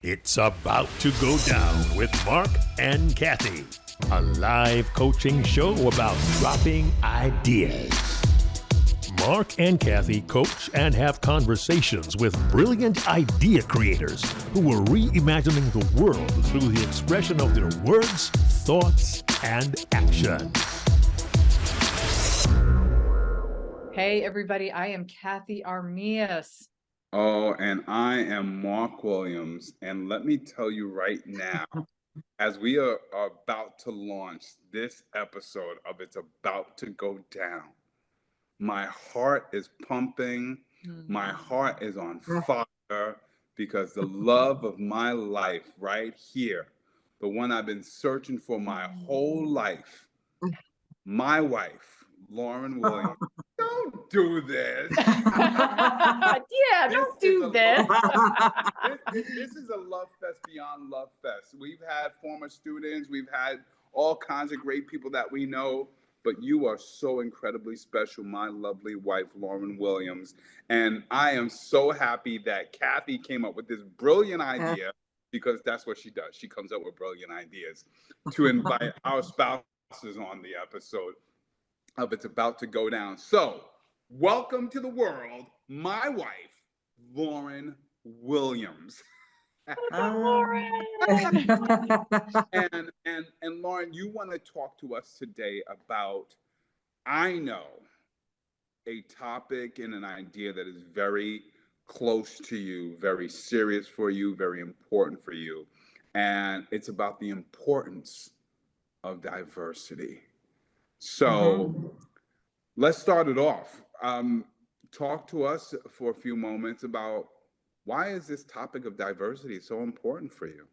It's about to go down with Marc and Cathey, a live coaching show about dropping ideas. Marc and Cathey coach and have conversations with brilliant idea creators who are reimagining the world through the expression of their words, thoughts, and actions. Hey, everybody, I am Cathey Armillas. Oh, and I am Marc Williams. And let me tell you right now, as we are about to launch this episode of It's About to Go Down, my heart is pumping. My heart is on fire because the love of my life right here, the one I've been searching for my whole life, my wife, Lauren Williams. Don't do this. Yeah, don't do this. This is a love fest beyond love fest. We've had former students, we've had all kinds of great people that we know, but you are so incredibly special, my lovely wife, Lauren Williams. And I am so happy that Cathey came up with this brilliant idea, because that's what she does. She comes up with brilliant ideas to invite our spouses on the episode of It's About to Go Down. So, welcome to the world, my wife, Lauren Williams. Lauren. and Lauren, you want to talk to us today about, I know, a topic and an idea that is very close to you, very serious for you, very important for you. And it's about the importance of diversity. So let's start it off. Talk to us for a few moments about why is this topic of diversity so important for you?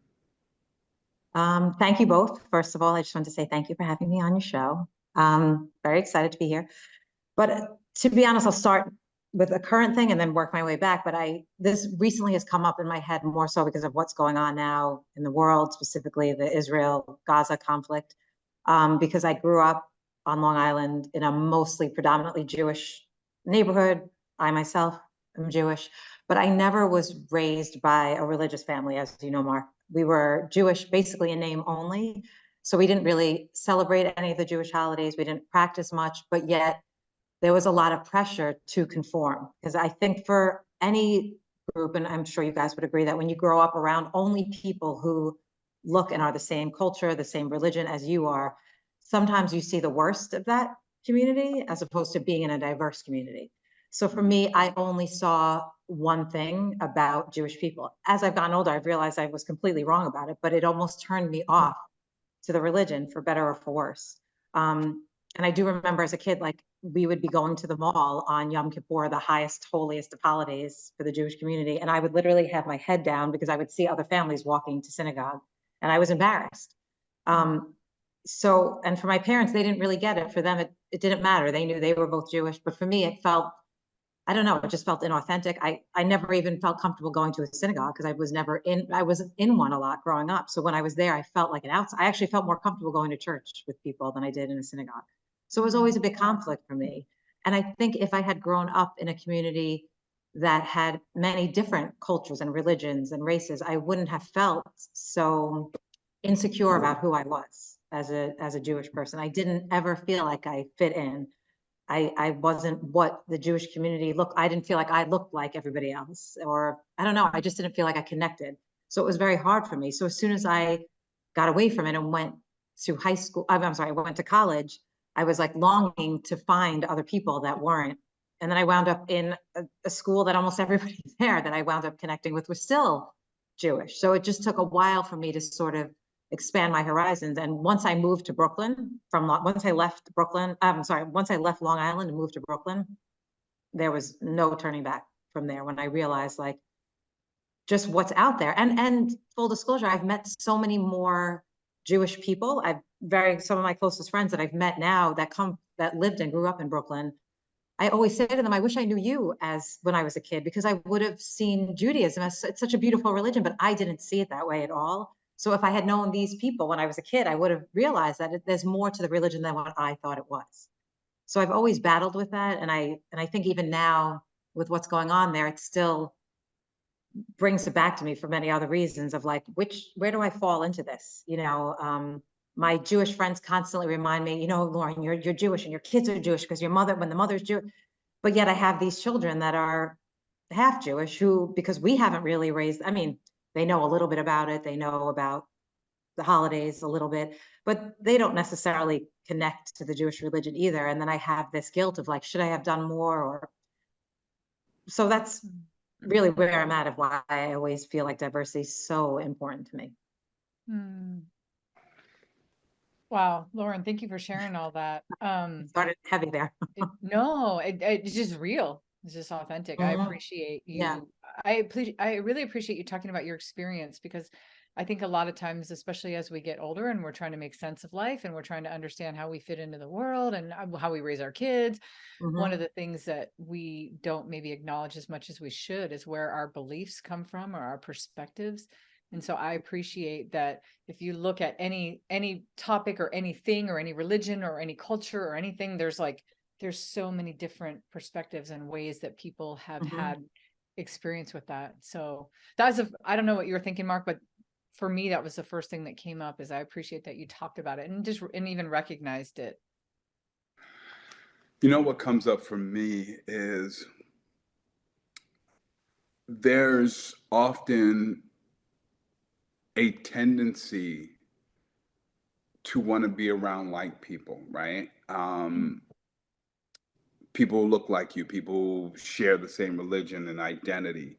Thank you both. First of all, I just want to say thank you for having me on your show. Very excited to be here. But to be honest, I'll start with a current thing and then work my way back. But this recently has come up in my head more so because of what's going on now in the world, specifically the Israel-Gaza conflict, because I grew up on Long Island in a mostly predominantly Jewish neighborhood. I myself am Jewish, but I never was raised by a religious family, as you know, Marc. We were Jewish, basically in name only. So we didn't really celebrate any of the Jewish holidays. We didn't practice much, but yet there was a lot of pressure to conform. Because I think for any group, and I'm sure you guys would agree, that when you grow up around only people who look and are the same culture, the same religion as you are, sometimes you see the worst of that community as opposed to being in a diverse community. So for me, I only saw one thing about Jewish people. As I've gotten older, I've realized I was completely wrong about it, but it almost turned me off to the religion, for better or for worse. And I do remember as a kid, like, we would be going to the mall on Yom Kippur, the highest, holiest of holidays for the Jewish community. And I would literally have my head down because I would see other families walking to synagogue and I was embarrassed. And for my parents, they didn't really get it. For them, it didn't matter. They knew they were both Jewish. But for me, it felt, I don't know, it just felt inauthentic. I never even felt comfortable going to a synagogue because I wasn't in one a lot growing up. So when I was there, I felt like an outsider. I actually felt more comfortable going to church with people than I did in a synagogue. So it was always a big conflict for me. And I think if I had grown up in a community that had many different cultures and religions and races, I wouldn't have felt so insecure about who I was as a Jewish person. I didn't ever feel like I fit in. I wasn't what the Jewish community looked. I didn't feel like I looked like everybody else, or I don't know. I just didn't feel like I connected. So it was very hard for me. So as soon as I got away from it and went to high school, I went to college, I was like longing to find other people that weren't. And then I wound up in a school that almost everybody there that I wound up connecting with was still Jewish. So it just took a while for me to sort of expand my horizons. And once I moved to Brooklyn, once I left Long Island and moved to Brooklyn, there was no turning back from there when I realized like just what's out there. And full disclosure, I've met so many more Jewish people. Some of my closest friends that I've met now that lived and grew up in Brooklyn. I always say to them, I wish I knew you as when I was a kid, because I would have seen Judaism as it's such a beautiful religion, but I didn't see it that way at all. So if I had known these people when I was a kid, I would have realized that there's more to the religion than what I thought it was. So I've always battled with that. And I think even now with what's going on there, it's still brings it back to me for many other reasons of like, where do I fall into this? My Jewish friends constantly remind me, Lauren, you're Jewish and your kids are Jewish because when the mother's Jewish, but yet I have these children that are half Jewish who, because we haven't really raised, I mean, they know a little bit about it. They know about the holidays a little bit, but they don't necessarily connect to the Jewish religion either. And then I have this guilt of like, should I have done more? So that's really where I'm at of why I always feel like diversity is so important to me. Wow, Lauren, thank you for sharing all that. Started heavy there. It's just real. It's just authentic. I appreciate you. Yeah. I really appreciate you talking about your experience, because I think a lot of times, especially as we get older and we're trying to make sense of life and we're trying to understand how we fit into the world and how we raise our kids, one of the things that we don't maybe acknowledge as much as we should is where our beliefs come from or our perspectives. And so I appreciate that if you look at any topic or anything or any religion or any culture or anything, there's so many different perspectives and ways that people have had experience with that. So I don't know what you were thinking, Mark, but for me, that was the first thing that came up. Is I appreciate that you talked about it and even recognized it. What comes up for me is there's often a tendency to want to be around like people, right? People look like you, people share the same religion and identity.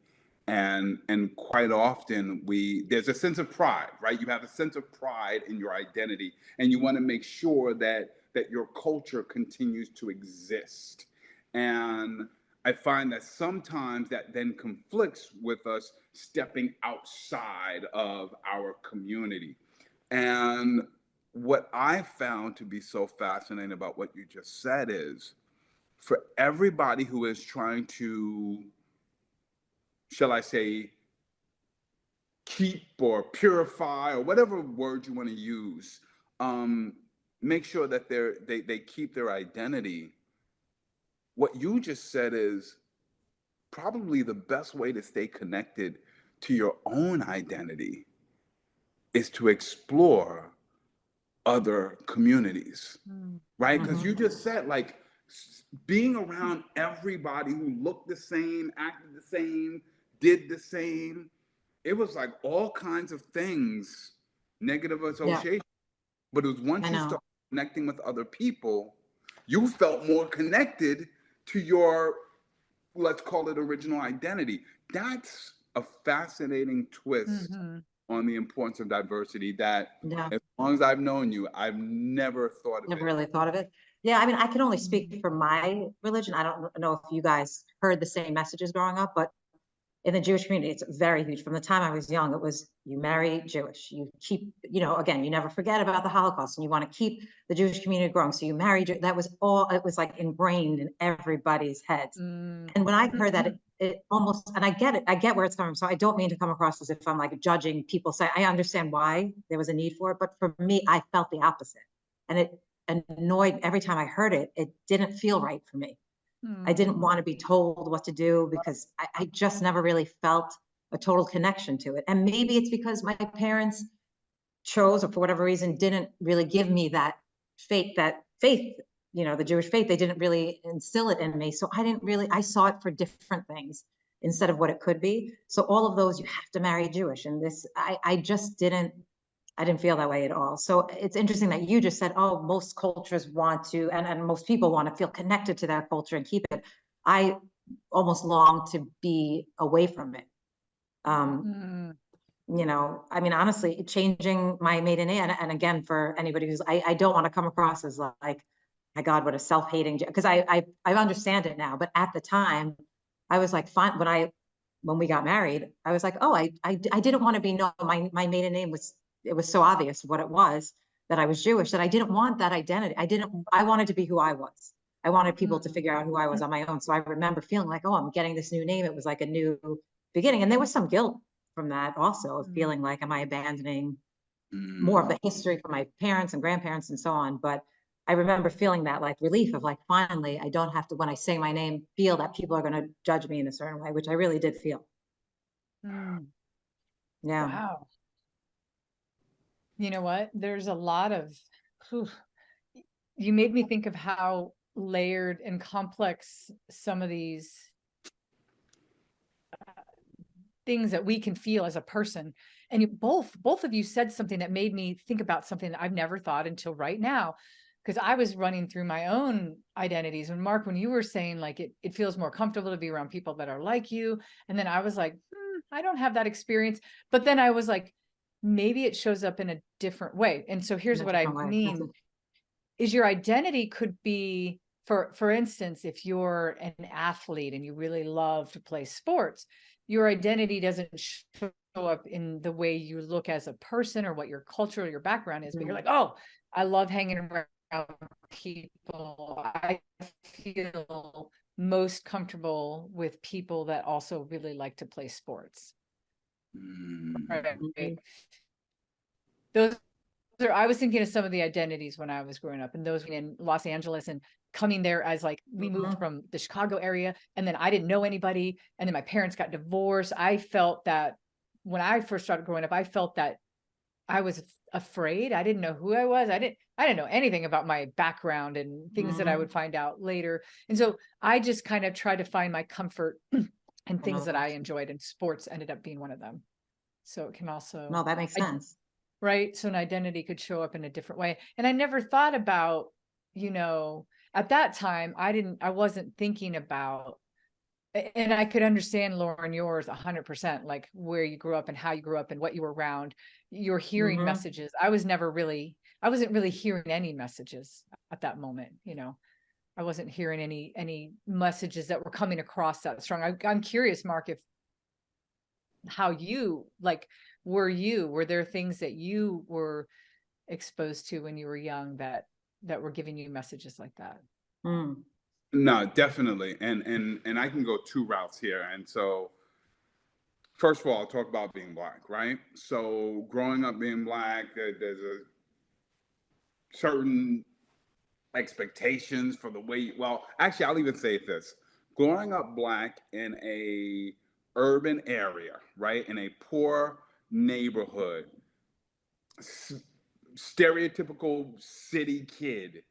And quite often there's a sense of pride, right? You have a sense of pride in your identity, and you want to make sure that your culture continues to exist. And I find that sometimes that then conflicts with us stepping outside of our community. And what I found to be so fascinating about what you just said is, for everybody who is trying to, shall I say, keep or purify or whatever word you want to use, make sure that they keep their identity. What you just said is probably the best way to stay connected to your own identity is to explore other communities, right? Because you just said, like, being around everybody who looked the same, acted the same, did the same, it was like all kinds of things, negative association. But it was once you start connecting with other people, you felt more connected to your, let's call it, original identity. That's a fascinating twist on the importance of diversity that as long as I've known you, I've never thought of it. Never really thought of it. Yeah, I mean, I can only speak for my religion. I don't know if you guys heard the same messages growing up, but in the Jewish community, it's very huge. From the time I was young, it was, you marry Jewish, you keep, again, you never forget about the Holocaust, and you want to keep the Jewish community growing. So you marry, that was all, it was like ingrained in everybody's heads. And when I heard that, it almost, and I get it, I get where it's coming from. So I don't mean to come across as if I'm like judging people. Say, I understand why there was a need for it, but for me, I felt the opposite. And it annoyed every time I heard it. It didn't feel right for me. I didn't want to be told what to do because I just never really felt a total connection to it. And maybe it's because my parents chose, or for whatever reason, didn't really give me that faith, the Jewish faith. They didn't really instill it in me. So I saw it for different things instead of what it could be. So all of those, you have to marry Jewish. And this, I didn't feel that way at all. So it's interesting that you just said, oh, most cultures want to, and most people want to feel connected to their culture and keep it. I almost long to be away from it. I mean, honestly, changing my maiden name, and again, for anybody who's, I don't want to come across as like, my God, what a self-hating, because I understand it now. But at the time, I was like, fine. When we got married, I was like, oh, I didn't want to be known. My maiden name was, it was so obvious what it was, that I was Jewish, that I didn't want that identity. I wanted to be who I was. I wanted people to figure out who I was on my own. So I remember feeling like, oh, I'm getting this new name. It was like a new beginning. And there was some guilt from that also, of feeling like, am I abandoning more of the history from my parents and grandparents and so on? But I remember feeling that like relief of like, finally, I don't have to, when I say my name, feel that people are going to judge me in a certain way, which I really did feel. Mm, Yeah. wow. You know what? There's a lot of, whew, you made me think of how layered and complex some of these things that we can feel as a person. And you both of you said something that made me think about something that I've never thought until right now. Because I was running through my own identities. And Mark, when you were saying like it feels more comfortable to be around people that are like you. And then I was like, I don't have that experience. But then I was like, maybe it shows up in a different way. And so here's what I mean is your identity could be, for instance, if you're an athlete and you really love to play sports, your identity doesn't show up in the way you look as a person or what your culture or your background is, but you're like, oh, I love hanging around people. I feel most comfortable with people that also really like to play sports. Right. Mhm. Those I was thinking of some of the identities when I was growing up, and those in Los Angeles and coming there as like we moved from the Chicago area, and then I didn't know anybody, and then my parents got divorced. I felt that when I first started growing up, I felt that I was afraid. I didn't know who I was. I didn't know anything about my background and things that I would find out later. And so I just kind of tried to find my comfort and things that I enjoyed, and sports ended up being one of them. So it can also, No, that makes sense. right? So an identity could show up in a different way. And I never thought about, at that time, I wasn't thinking about, and I could understand, Lauren, yours 100%, like where you grew up and how you grew up and what you were around. You're hearing messages. I wasn't really hearing any messages at that moment. I wasn't hearing any messages that were coming across that strong. I'm curious, Mark, if how you like, were there things that you were exposed to when you were young that were giving you messages like that? No, definitely. And I can go two routes here. And so first of all, I'll talk about being Black, right? So growing up being Black, there's a certain expectations for the way, well, actually, I'll even say this. Growing up Black in a urban area, right? In a poor neighborhood, stereotypical city kid,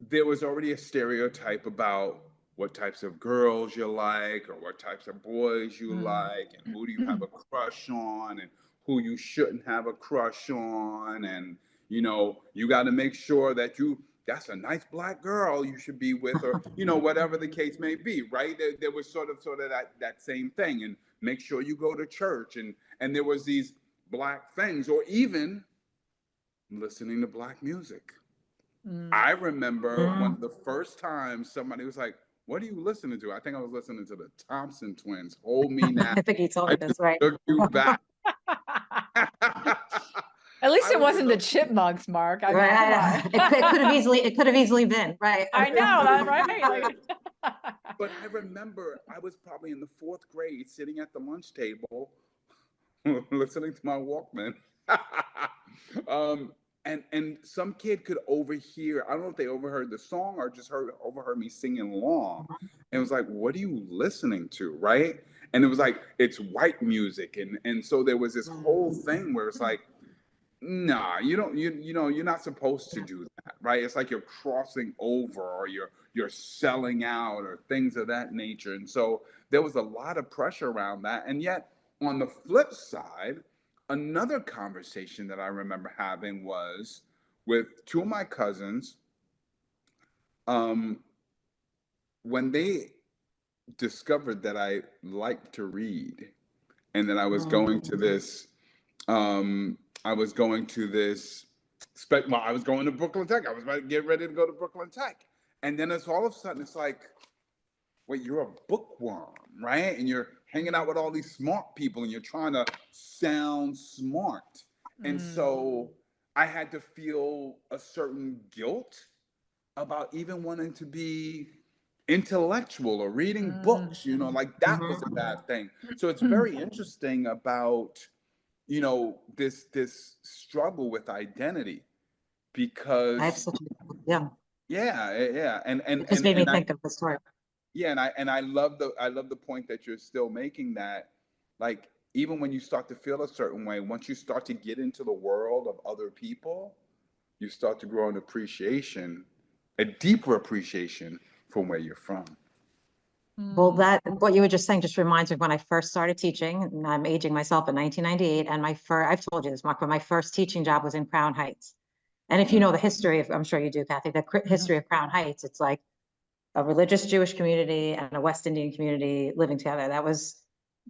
there was already a stereotype about what types of girls you like or what types of boys you like and who do you have a crush on and who you shouldn't have a crush on. And you got to make sure that that's a nice Black girl you should be with, or whatever the case may be, right? There was sort of that same thing. And make sure you go to church, and there was these Black things, or even listening to Black music. I remember one of the first times somebody was like, "What are you listening to?" I think I was listening to the Thompson Twins. Hold me now. I think he told me this, right? Took you back. At least it wasn't the Chipmunks, Mark. I mean, Right. It could have easily been, right? I know that, right? But I remember I was probably in the 4th grade, sitting at the lunch table, listening to my Walkman. And some kid could overhear. I don't know if they overheard the song or just overheard me singing along. And it was like, "What are you listening to?" Right? And it was like, it's white music, and so there was this whole thing where it's like, nah, you don't, you're not supposed to do that, right? It's like you're crossing over, or you're selling out, or things of that nature. And so there was a lot of pressure around that. And yet, on the flip side, another conversation that I remember having was with 2 of my cousins, when they discovered that I liked to read, and that I was going to this, I was going to Brooklyn Tech. I was about to get ready to go to Brooklyn Tech. And then all of a sudden, it's like, wait, you're a bookworm, right? And you're hanging out with all these smart people and you're trying to sound smart. And so I had to feel a certain guilt about even wanting to be intellectual or reading books, like that was a bad thing. So it's very interesting about, this struggle with identity, because I have such a, yeah. And it just made me think of the story. yeah, and I love the point that you're still making, that like, even when you start to feel a certain way, once you start to get into the world of other people, you start to grow an appreciation, a deeper appreciation from where you're from. Well, that what you were just saying just reminds me of when I first started teaching, and I'm aging myself in 1998, and I've told you this, Mark, but my first teaching job was in Crown Heights. And if you know the history of, I'm sure you do, Cathey, the history of Crown Heights, it's like a religious Jewish community and a West Indian community living together. That was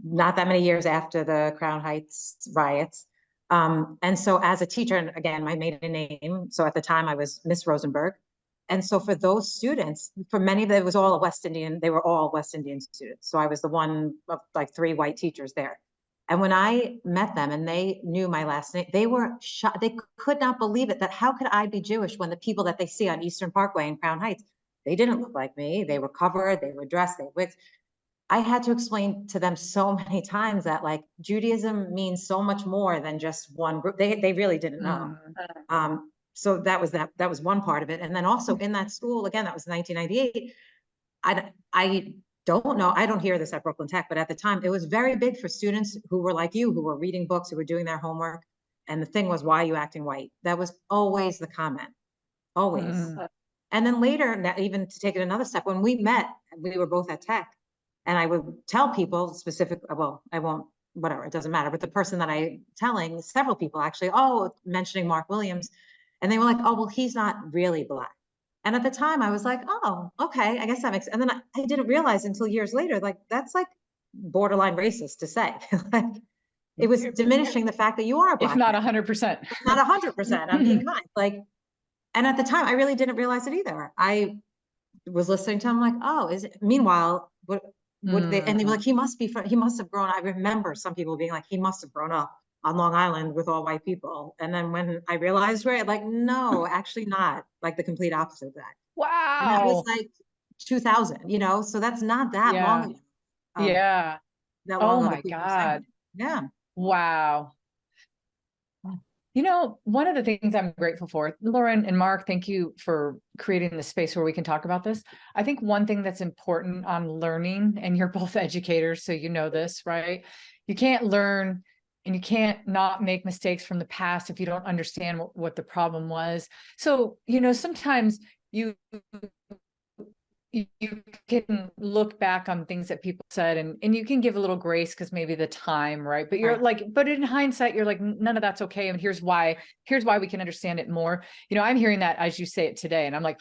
not that many years after the Crown Heights riots. And so as a teacher, and again, my maiden name, so at the time I was Miss Rosenberg. And so for those students, for many of them, it was all West Indian, they were all West Indian students. So I was the one of like 3 white teachers there. And when I met them and they knew my last name, they were shocked. They could not believe it, that how could I be Jewish when the people that they see on Eastern Parkway in Crown Heights, they didn't look like me. They were covered, they were dressed, they wigs. I had to explain to them so many times that like Judaism means so much more than just one group. They really didn't know. So that was one part of it. And then also in that school, again, that was 1998. I don't know, I don't hear this at Brooklyn Tech, but at the time it was very big for students who were like you, who were reading books, who were doing their homework. And the thing was, why are you acting white? That was always the comment, always. And then later, even to take it another step, when we met, we were both at Tech, and I would tell people specific, well, I won't, whatever, it doesn't matter. But the person that I'm telling, several people actually, mentioning Marc Williams, and they were like, oh, well, he's not really Black. And at the time I was like, oh, okay, I guess that makes sense. And then I didn't realize until years later, like, that's like borderline racist to say. Like, it was diminishing the fact that you are a Black if not man. 100%. Not 100%, I'm being kind. Like, and at the time, I really didn't realize it either. I was listening to him like, oh, is it? Meanwhile, what they, and they were like, he must have grown up. I remember some people being like, he must have grown up on Long Island with all white people. And then when I realized, right, like, no, actually not, like the complete opposite of that. Wow. And that was like 2000, so that's not that long ago. Yeah. That long Oh ago my that people God. say. Yeah. Wow. One of the things I'm grateful for, Lauren and Mark, thank you for creating the space where we can talk about this. I think one thing that's important on learning, and you're both educators, so you know this, right? You can't learn and you can't not make mistakes from the past if you don't understand what the problem was. So, sometimes you can look back on things that people said and you can give a little grace because maybe the time, right? But you're like, but in hindsight, you're like, none of that's okay. And here's why we can understand it more. I'm hearing that as you say it today. And I'm like,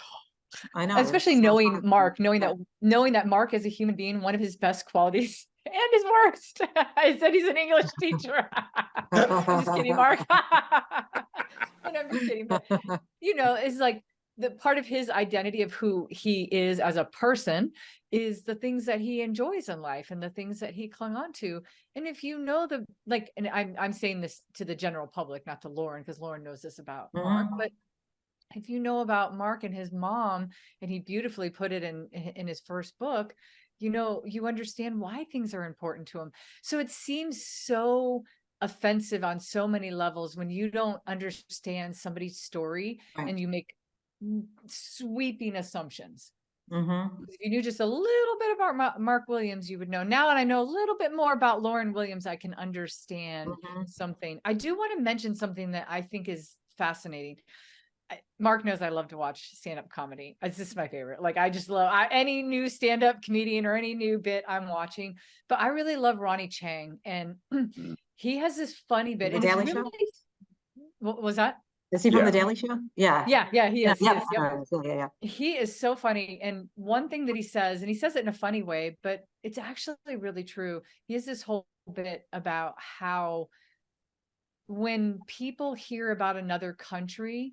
I know, especially knowing Mark, knowing that Mark is a human being, one of his best qualities and his worst. I said he's an English teacher. I'm just kidding, Mark. And I'm just kidding. But, it's like, the part of his identity of who he is as a person is the things that he enjoys in life and the things that he clung on to. And if and I'm saying this to the general public, not to Lauren, because Lauren knows this about Mark, but if you know about Mark and his mom, and he beautifully put it in his first book, you understand why things are important to him. So it seems so offensive on so many levels when you don't understand somebody's story and you make sweeping assumptions. If you knew just a little bit about Marc Williams, you would know. Now that I know a little bit more about Lauren Williams, I can understand something. I do want to mention something that I think is fascinating. Mark knows I love to watch stand-up comedy. It's just my favorite. Like, I just love any new stand-up comedian or any new bit I'm watching. But I really love Ronnie Chang, and he has this funny bit. The Daily Show? What was that? Is he from The Daily Show? Yeah. Yeah, he is. Yeah. He is so funny. And one thing that he says, and he says it in a funny way, but it's actually really true. He has this whole bit about how when people hear about another country,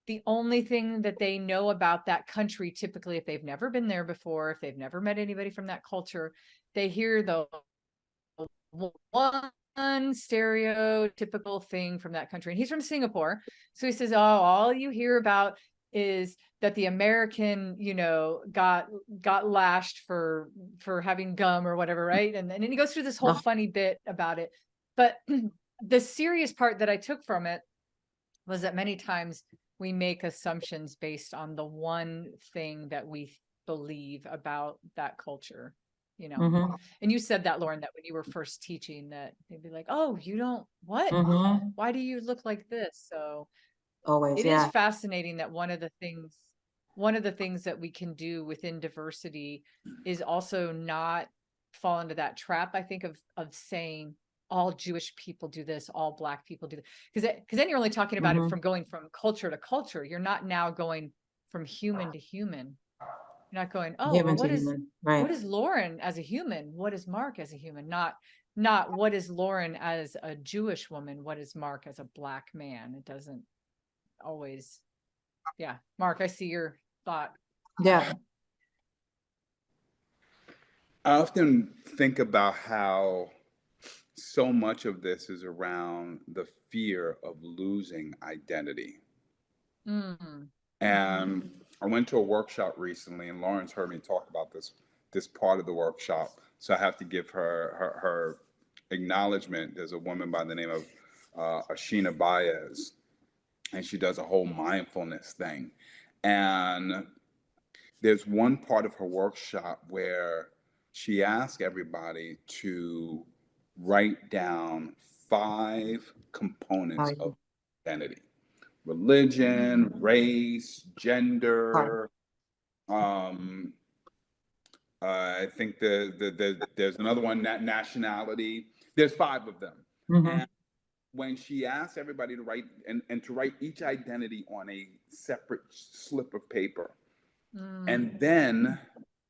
the only thing that they know about that country, typically, if they've never been there before, if they've never met anybody from that culture, they hear the one stereotypical thing from that country. And he's from Singapore. So he says, all you hear about is that the American, got lashed for having gum or whatever, right? And then he goes through this whole funny bit about it. But the serious part that I took from it was that many times we make assumptions based on the one thing that we believe about that culture. you know. Mhm. And you said that, Lauren, that when you were first teaching, that they'd be like, oh, you don't, what? Mhm. Why do you look like this? So Always, it is yeah. fascinating that one of the things that we can do within diversity is also not fall into that trap, I think, of saying all Jewish people do this, all Black people do this. Because then you're only talking about it Mhm. from going from culture to culture. You're not now going from human to human. You're not going, oh, well, Human to human, right. what is Lauren as a human? What is Mark as a human? Not what is Lauren as a Jewish woman? What is Mark as a Black man? It doesn't always. Yeah. Mark, I see your thought. Yeah. I often think about how so much of this is around the fear of losing identity. Mm. And I went to a workshop recently, and Lawrence heard me talk about this part of the workshop. So I have to give her acknowledgement. There's a woman by the name of Ashina Baez, and she does a whole mindfulness thing. And there's one part of her workshop where she asked everybody to write down 5 components Oh, of identity: religion, race, sorry. gender. Um, I think there's another one, nationality. There's 5 of them. Mhm. And when she asked everybody to write and to write each identity on a separate slip of paper, and then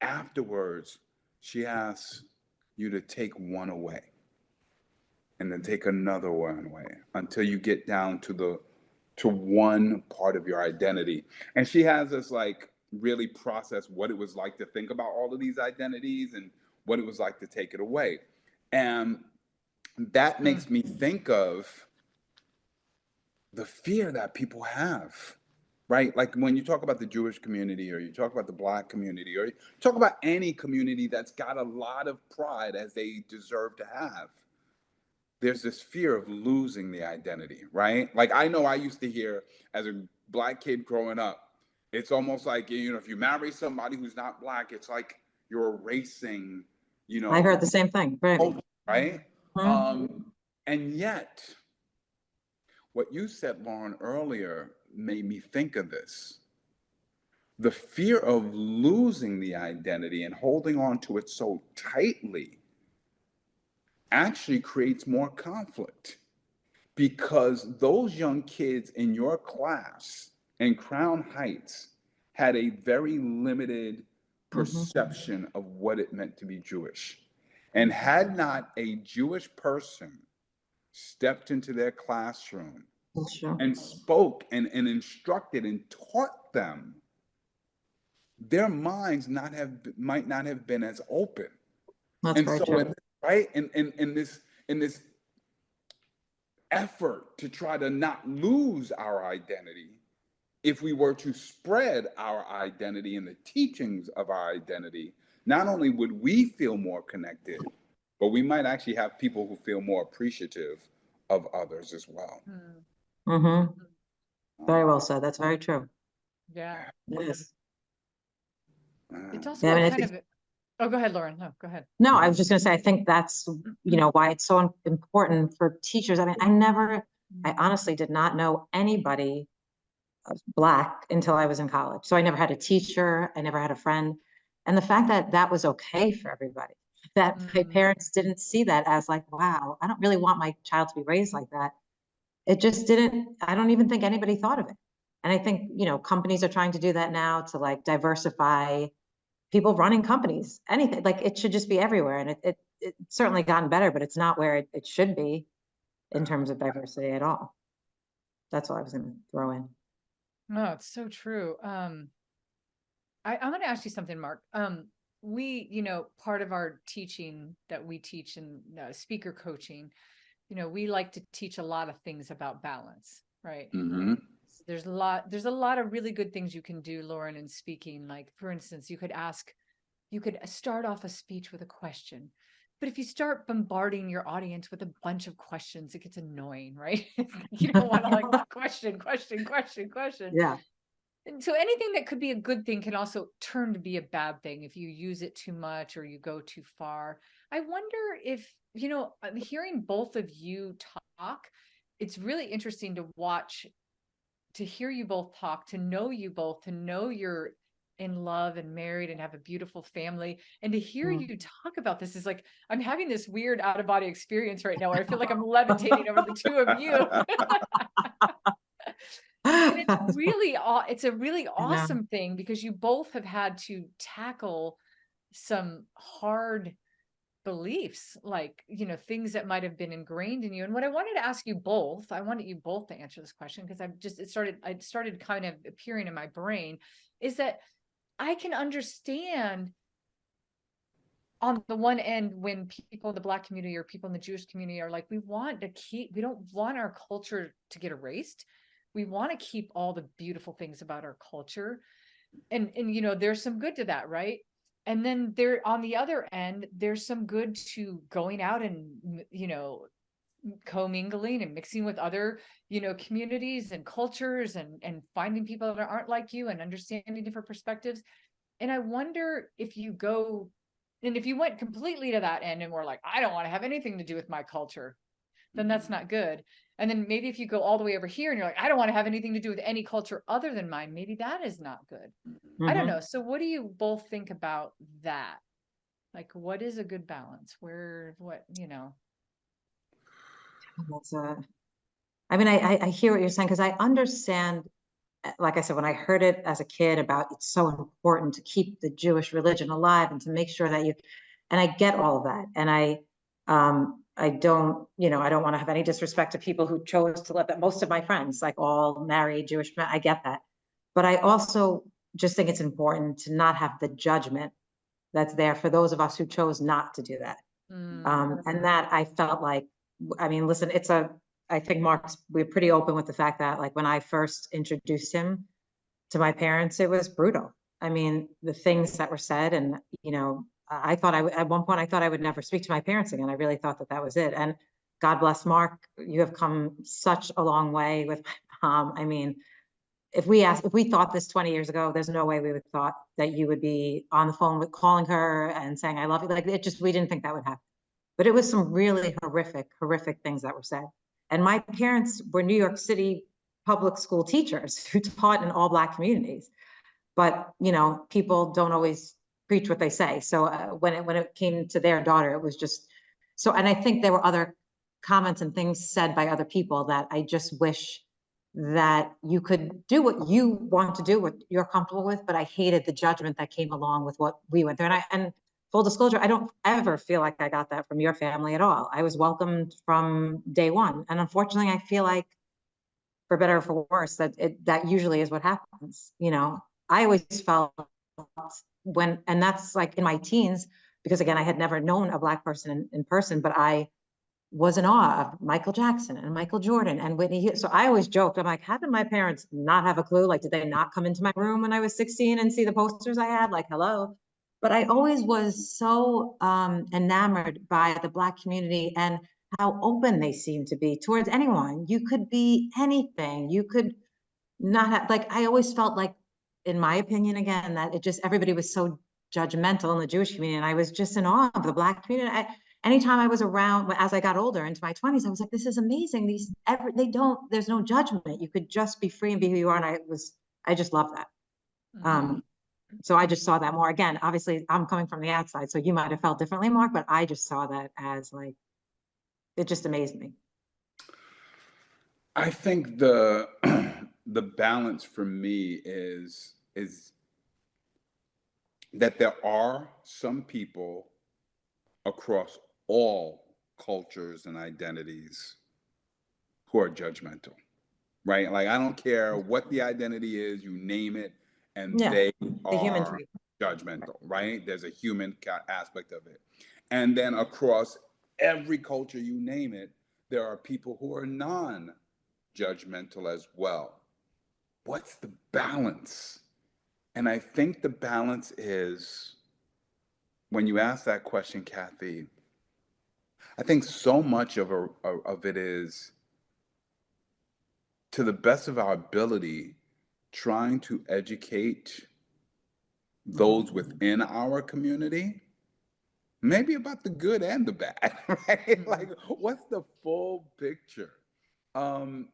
afterwards, she asks you to take one away and then take another one away until you get down to one part of your identity. And she has us like really process what it was like to think about all of these identities and what it was like to take it away. And that makes me think of the fear that people have, right? Like when you talk about the Jewish community, or you talk about the Black community, or you talk about any community that's got a lot of pride, as they deserve to have, there's this fear of losing the identity, right? Like I know I used to hear as a Black kid growing up, it's almost like, if you marry somebody who's not Black, it's like you're erasing, I heard the same thing, right? right? Mhm. And yet, what you said, Lauren, earlier made me think of this. The fear of losing the identity and holding on to it so tightly actually creates more conflict, because those young kids in your class in Crown Heights had a very limited Mhm. perception of what it meant to be Jewish. And had not a Jewish person stepped into their classroom That's true. and spoke and instructed and taught them, their minds might not have been as open. That's And very so, true. right, in this effort to try to not lose our identity, if we were to spread our identity and the teachings of our identity, not only would we feel more connected, but we might actually have people who feel more appreciative of others as well. Mhm. Very well said. That's very true. Yeah. It is. It's also Yeah, I a mean, kind of, oh, go ahead, Lauren. No, go ahead. no, I was just going to say, I think that's, why it's so important for teachers. I mean, I honestly did not know anybody Black until I was in college. So I never had a teacher. I never had a friend. And the fact that that was okay for everybody, that my parents didn't see that as like, wow, I don't really want my child to be raised like that. It just didn't, I don't even think anybody thought of it. And I think, companies are trying to do that now to like diversify people running companies, anything. Like it should just be everywhere. And it's certainly gotten better, but it's not where it should be in terms of diversity at all. That's all I was going to throw in. No, it's so true. I'm going to ask you something, Mark. We, part of our teaching that we teach in speaker coaching, we like to teach a lot of things about balance, right? Mm-hmm. There's a lot of really good things you can do, Lauren, in speaking. Like, for instance, you could start off a speech with a question. But if you start bombarding your audience with a bunch of questions, it gets annoying, right? You don't want to like question. Yeah. And so anything that could be a good thing can also turn to be a bad thing if you use it too much or you go too far. I wonder if, I'm hearing both of you talk. It's really interesting to watch, to hear you both talk, to know you both, to know you're in love and married and have a beautiful family. And to hear Mm. you talk about this is like, I'm having this weird out of body experience right now where I feel like I'm levitating over the two of you. And it's really, it's a really I know. awesome thing because you both have had to tackle some hard beliefs, like, things that might have been ingrained in you. And what I wanted to ask you both, I wanted you both to answer this question because it started kind of appearing in my brain, is that I can understand on the one end when people in the Black community or people in the Jewish community are like, we don't want our culture to get erased. We want to keep all the beautiful things about our culture. And there's some good to that, right? And then on the other end, there's some good to going out and, commingling and mixing with other, communities and cultures and finding people that aren't like you and understanding different perspectives. And I wonder if you went completely to that end and were like, I don't want to have anything to do with my culture, then that's not good. And then maybe if you go all the way over here and you're like, I don't want to have anything to do with any culture other than mine, maybe that is not good. I don't know. So what do you both think about that? Like, what is a good balance? That's I mean, I hear what you're saying because I understand, like I said, when I heard it as a kid about it's so important to keep the Jewish religion alive and to make sure that and I get all of that. And I don't, I don't want to have any disrespect to people who chose to live that. Most of my friends, like all married Jewish men, I get that. But I also just think it's important to not have the judgment that's there for those of us who chose not to do that. And that I felt like, I mean, listen, I think we're pretty open with the fact that like when I first introduced him to my parents, it was brutal. I mean, the things that were said and, at one point I thought I would never speak to my parents again. I really thought that was it. And God bless Mark, you have come such a long way with my mom. I mean, if we thought this 20 years ago, there's no way we would thought that you would be on the phone with calling her and saying, I love you. Like we didn't think that would happen. But it was some really horrific things that were said. And my parents were New York City public school teachers who taught in all Black communities. But, people don't always preach what they say. So when it came to their daughter, it was just so, and I think there were other comments and things said by other people that I just wish that you could do what you want to do, what you're comfortable with. But I hated the judgment that came along with what we went through. And full disclosure, I don't ever feel like I got that from your family at all. I was welcomed from day one. And unfortunately, I feel like, for better or for worse, that usually is what happens. I always felt and that's like in my teens, because again, I had never known a Black person in person, but I was in awe of Michael Jackson and Michael Jordan and Whitney Houston. So I always joked, I'm like, how did my parents not have a clue? Like, did they not come into my room when I was 16 and see the posters I had? Like, hello. But I always was so enamored by the Black community and how open they seem to be towards anyone. You could be anything. You could not have, like, I always felt like, in my opinion, again, that everybody was so judgmental in the Jewish community. And I was just in awe of the Black community. Anytime I was around, as I got older into my 20s, I was like, this is amazing. There's no judgment. You could just be free and be who you are. And I just love that. So I just saw that more. Again, obviously I'm coming from the outside, so you might have felt differently, Mark, but I just saw that as like, it just amazed me. I think the balance for me is that there are some people across all cultures and identities who are judgmental, right? Like, I don't care what the identity is, you name it, and they are judgmental, right? There's a human aspect of it. And then across every culture, you name it, there are people who are non-judgmental as well. What's the balance? And I think the balance is, when you ask that question, Cathey, I think so much of it is, to the best of our ability, trying to educate those within our community, maybe about the good and the bad, right? Like, what's the full picture? And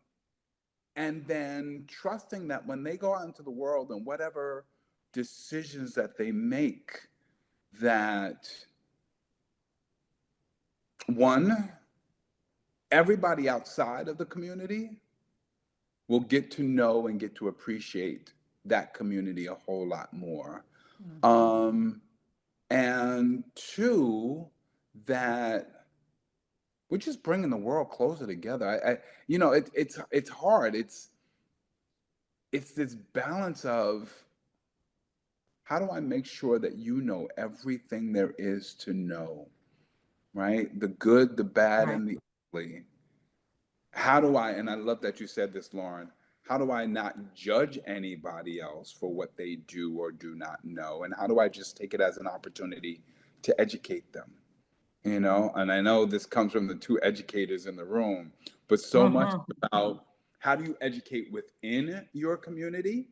then trusting that when they go out into the world and whatever decisions that they make, that one, everybody outside of the community will get to know and get to appreciate that community a whole lot more. And two, that we're just bringing the world closer together. It's hard. It's this balance of, how do I make sure that you know everything there is to know, right? The good, the bad, and the ugly. How do I, and I love that you said this, Lauren, how do I not judge anybody else for what they do or do not know? And how do I just take it as an opportunity to educate them? And I know this comes from the two educators in the room, but so much about how do you educate within your community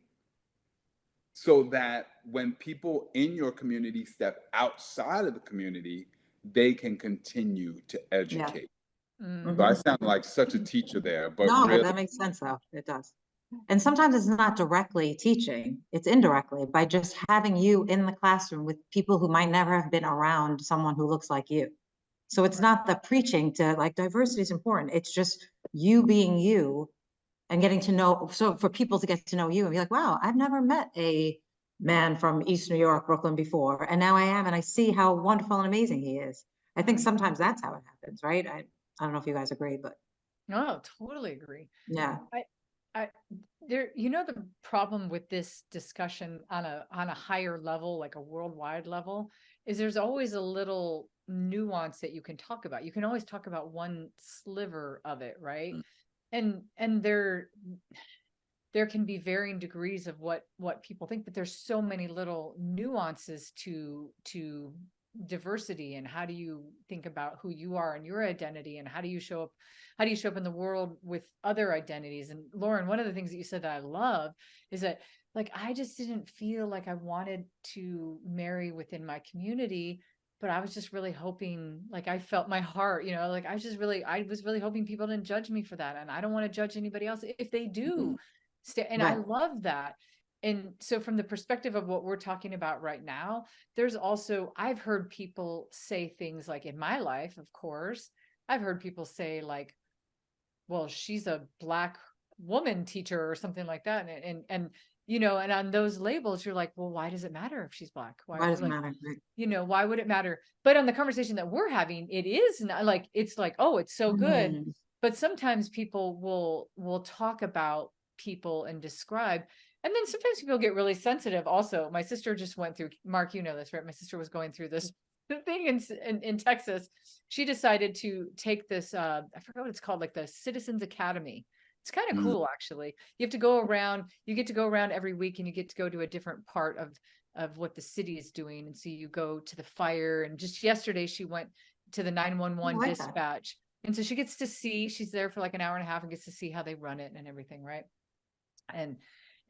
so that when people in your community step outside of the community, they can continue to educate. So I sound like such a teacher there, but No, really, but that makes sense though. It does. And sometimes it's not directly teaching, it's indirectly by just having you in the classroom with people who might never have been around someone who looks like you. So it's not the preaching to like diversity is important. It's just you being you and getting to know. So for people to get to know you and be like, wow, I've never met a man from East New York, Brooklyn before. And now I am, and I see how wonderful and amazing he is. I think sometimes that's how it happens, right? I don't know if you guys agree, but. No, totally agree. Yeah. The problem with this discussion on a higher level, like a worldwide level, is there's always a little nuance that you can talk about. You can always talk about one sliver of it, right? And there can be varying degrees of what people think, but there's so many little nuances to diversity, and how do you think about who you are and your identity, and how do you show up in the world with other identities. And Lauren, one of the things that you said that I love is that, like, I just didn't feel like I wanted to marry within my community, but I was just really hoping, like, I felt my heart, like I was really hoping people didn't judge me for that, and I don't want to judge anybody else if they do. And I love that. And so from the perspective of what we're talking about right now, there's also, I've heard people say things like, in my life, of course, I've heard people say like, well, she's a Black woman teacher or something like that. And on those labels, you're like, well, why does it matter if she's Black? Why does it matter? Why would it matter? But on the conversation that we're having, it is not like, it's like, oh, it's so good. But sometimes people will talk about people and describe. And then sometimes people get really sensitive. Also, my sister just went through, Mark, you know this, right? My sister was going through this thing in Texas. She decided to take this, I forgot what it's called, like the Citizens Academy. It's kind of cool, actually. You get to go around every week, and you get to go to a different part of what the city is doing. And so you go to the fire, and just yesterday she went to the 911 dispatch. And so she gets to see, she's there for like an hour and a half and gets to see how they run it and everything, right?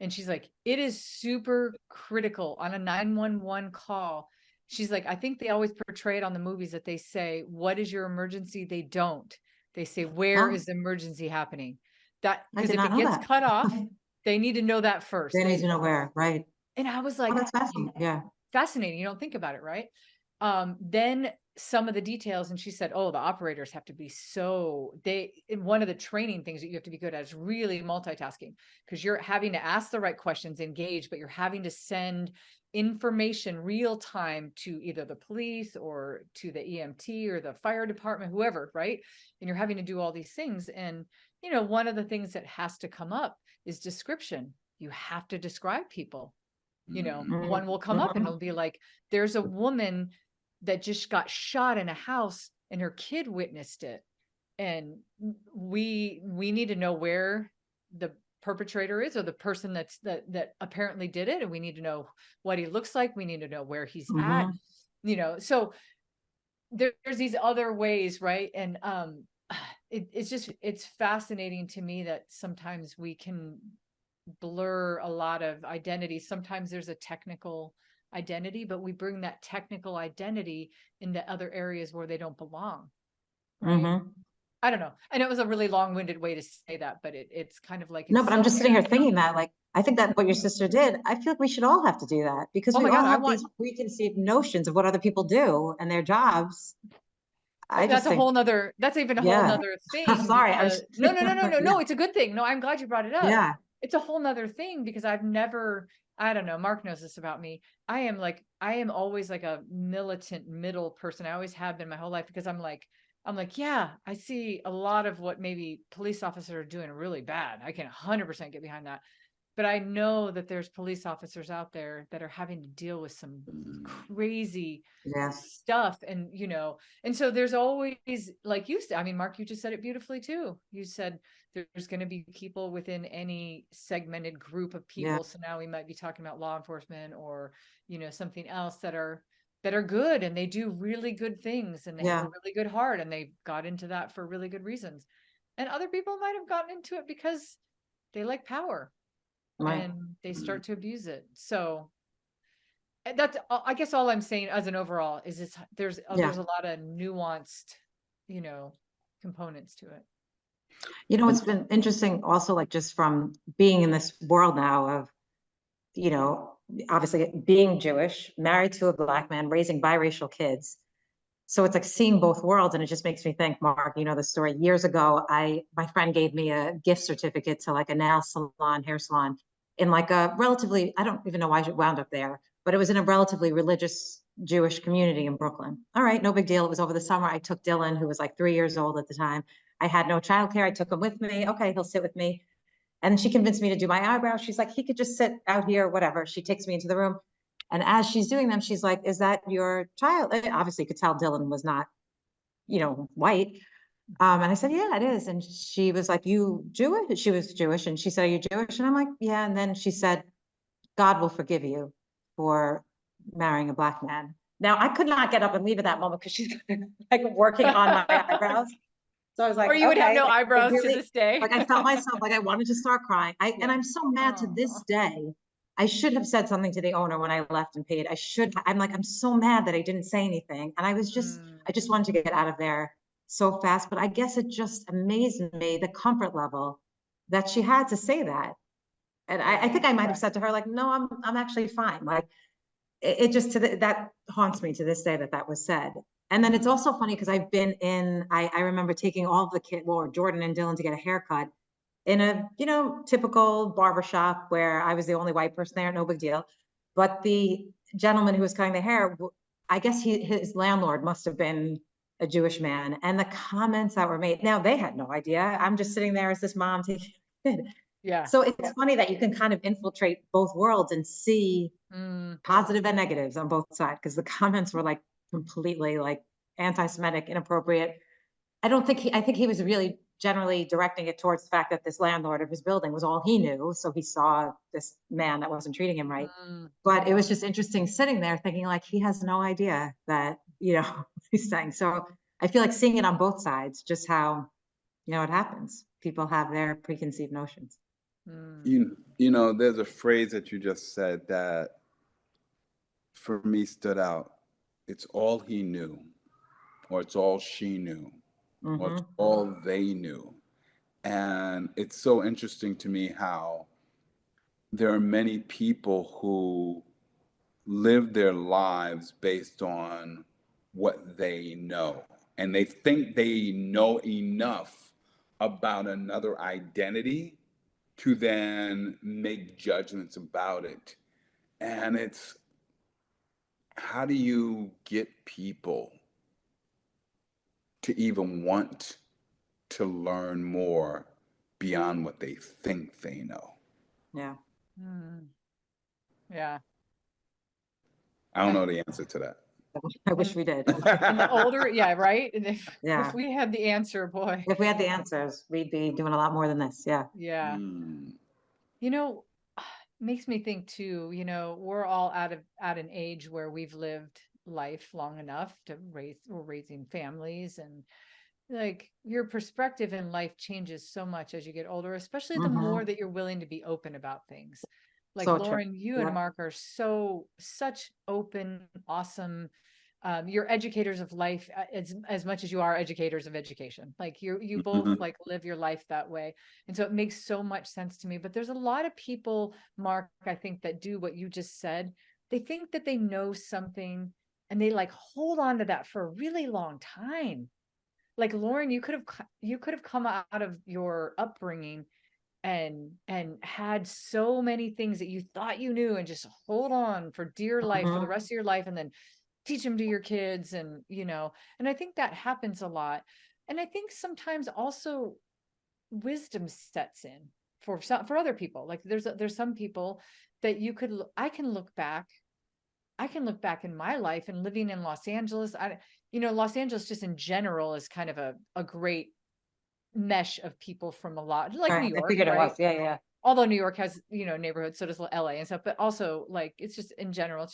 And she's like, it is super critical on a 911 call. She's like, I think they always portray it on the movies that they say, what is your emergency? They don't. They say, where is the emergency happening? That, because if it gets cut off, they need to know that first. They need to know where, right? And I was like, that's fascinating. Yeah. Fascinating. You don't think about it, right? Then some of the details, and she said, oh, the operators have to be one of the training things that you have to be good at is really multitasking, because you're having to ask the right questions, engage, but you're having to send information real time to either the police or to the EMT or the fire department, whoever, right? And you're having to do all these things. And, one of the things that has to come up is description. You have to describe people. One will come up and it'll be like, there's a woman that just got shot in a house and her kid witnessed it. And we need to know where the perpetrator is, or the person that apparently did it. And we need to know what he looks like. We need to know where he's at, so there's these other ways, right? And it's fascinating to me that sometimes we can blur a lot of identities. Sometimes there's a technical identity, but we bring that technical identity into other areas where they don't belong. Right. Mm-hmm. I don't know. I know it was a really long-winded way to say that, but it's kind of like, No, it's but I'm so just sitting here true. thinking that, like, I think that what your sister did, I feel like we should all have to do that, because Oh we my all God, I have want, these preconceived notions of what other people do and their jobs. I just that's a think, whole nother, that's even a whole yeah. nother I'm thing, sorry, I because was, no, yeah, it's a good thing. No, I'm glad you brought it up. yeah, It's a whole nother thing, because I've never, I don't know, Mark knows this about me. I am always like a militant middle person. I always have been my whole life, because I'm like, yeah, I see a lot of what maybe police officers are doing really bad. I can 100% get behind that. But I know that there's police officers out there that are having to deal with some crazy yeah, stuff. And, and so there's always, like you said, I mean, Mark, you just said it beautifully too. You said there's going to be people within any segmented group of yeah, people. So now we might be talking about law enforcement, or, something else that are good, and they do really good things, and they have yeah, a really good heart, and they got into that for really good reasons. And other people might have gotten into it because they like power, right, and they start to abuse it. So that's, I guess all I'm saying as an overall is, there's yeah. a lot of nuanced, you know, components to it. It's been interesting also, like, just from being in this world now of, you know, obviously being Jewish, married to a Black man, raising biracial kids. So it's like seeing both worlds. And it just makes me think, Mark, the story years ago, my friend gave me a gift certificate to like a nail salon, hair salon, in like a relatively, I don't even know why I wound up there, but it was in a relatively religious Jewish community in Brooklyn. All right, no big deal. It was over the summer. I took Dylan, who was like 3 years old at the time. I had no childcare. I took him with me. Okay, he'll sit with me. And she convinced me to do my eyebrows. She's like, he could just sit out here, whatever. She takes me into the room. And as she's doing them, she's like, is that your child? And obviously, you could tell Dylan was not, white. And I said, yeah, it is. And she was like, you Jewish? She was Jewish. And she said, are you Jewish? And I'm like, yeah. And then she said, God will forgive you for marrying a Black man. Now, I could not get up and leave at that moment because she's like working on my eyebrows. So I was like, Or you would have okay, no like, I eyebrows to really, this day. like, I felt myself, like, I wanted to start crying. And Yeah. I'm so mad to this day. I should have said something to the owner when I left and paid. I'm like, I'm so mad that I didn't say anything. And I just wanted to get out of there so fast. But I guess it just amazed me, the comfort level that she had to say that. And I think I might have said to her, like, no, I'm actually fine. Like, it just that haunts me to this day that was said. And then it's also funny because I've been I remember taking all the kids, well, Jordan and Dylan, to get a haircut in a, typical barbershop where I was the only white person there, no big deal. But the gentleman who was cutting the hair, I guess his landlord must have been a Jewish man. And the comments that were made, now they had no idea. I'm just sitting there as this mom taking a kid. Yeah. So it's funny that you can kind of infiltrate both worlds and see positive and negatives on both sides, because the comments were like completely like anti-Semitic, inappropriate. I think he was really generally directing it towards the fact that this landlord of his building was all he knew. So he saw this man that wasn't treating him right. But it was just interesting sitting there thinking, like, he has no idea that, he's saying. So I feel like seeing it on both sides, just how, it happens. People have their preconceived notions. There's a phrase that you just said that for me stood out. It's all he knew, or it's all she knew, or it's all they knew. And it's so interesting to me how there are many people who live their lives based on what they know. And they think they know enough about another identity to then make judgments about it. And it's, how do you get people to even want to learn more beyond what they think they know? Yeah. Yeah. I don't know the answer to that. I wish we did. And the older, yeah, right. And Yeah. if we had the answer, boy. If we had the answers, we'd be doing a lot more than this. Yeah. Yeah. Makes me think too, we're all at an age where we've lived life long enough to we're raising families, and like your perspective in life changes so much as you get older, especially the Mhm. more that you're willing to be open about things. Like So true. Lauren, you Yeah. and Mark are such open, awesome. You're educators of life as much as you are educators of education. Like you both like live your life that way. And so it makes so much sense to me. But there's a lot of people, Mark, I think, that do what you just said. They think that they know something and they like hold on to that for a really long time. Like Lauren, you could have come out of your upbringing and had so many things that you thought you knew and just hold on for dear life for the Mhm. rest of your life, and then teach them to your kids. And and I think that happens a lot. And I think sometimes also wisdom sets in for other people. Like there's some people that I can look back in my life and living in Los Angeles. Los Angeles just in general is kind of a great mesh of people from a lot, like New Right. I York, figured it right? was. Yeah, yeah. Although New York has, neighborhoods, so does LA and stuff, but also like it's just in general,